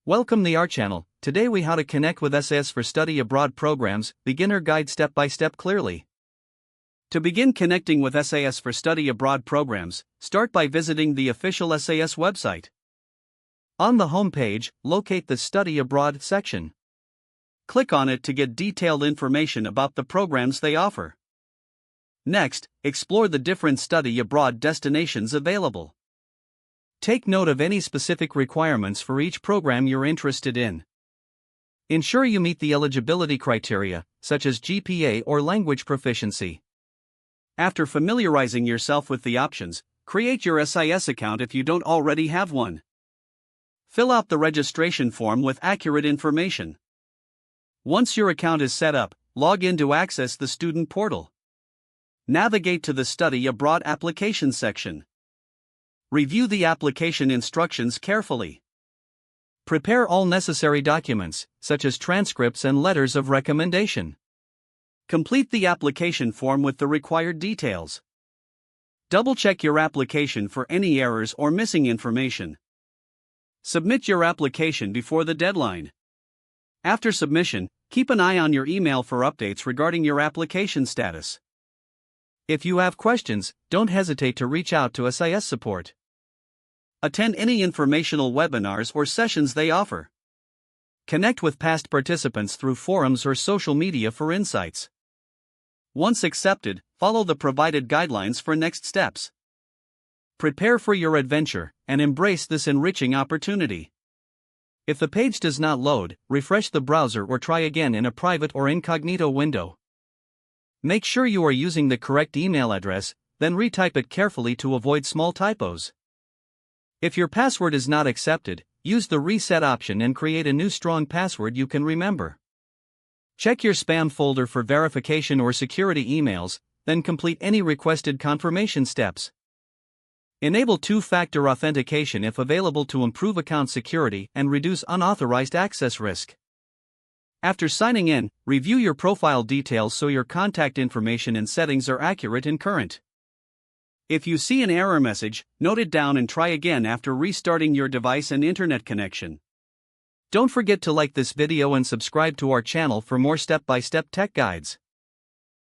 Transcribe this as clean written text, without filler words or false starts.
Welcome to our channel. Today we how to connect with SIS for study abroad programs, beginner guide step by step clearly. To begin connecting with SIS for study abroad programs, start by visiting the official SIS website. On the home page, locate the Study Abroad section. Click on it to get detailed information about the programs they offer. Next, explore the different study abroad destinations available. Take note of any specific requirements for each program you're interested in. Ensure you meet the eligibility criteria, such as GPA or language proficiency. After familiarizing yourself with the options, create your SIS account if you don't already have one. Fill out the registration form with accurate information. Once your account is set up, log in to access the student portal. Navigate to the Study Abroad application section. Review the application instructions carefully. Prepare all necessary documents, such as transcripts and letters of recommendation. Complete the application form with the required details. Double-check your application for any errors or missing information. Submit your application before the deadline. After submission, keep an eye on your email for updates regarding your application status. If you have questions, don't hesitate to reach out to SIS support. Attend any informational webinars or sessions they offer. Connect with past participants through forums or social media for insights. Once accepted, follow the provided guidelines for next steps. Prepare for your adventure and embrace this enriching opportunity. If the page does not load, refresh the browser or try again in a private or incognito window. Make sure you are using the correct email address, then retype it carefully to avoid small typos. If your password is not accepted, use the reset option and create a new strong password you can remember. Check your spam folder for verification or security emails, then complete any requested confirmation steps. Enable two-factor authentication if available to improve account security and reduce unauthorized access risk. After signing in, review your profile details so your contact information and settings are accurate and current. If you see an error message, note it down and try again after restarting your device and internet connection. Don't forget to like this video and subscribe to our channel for more step-by-step tech guides.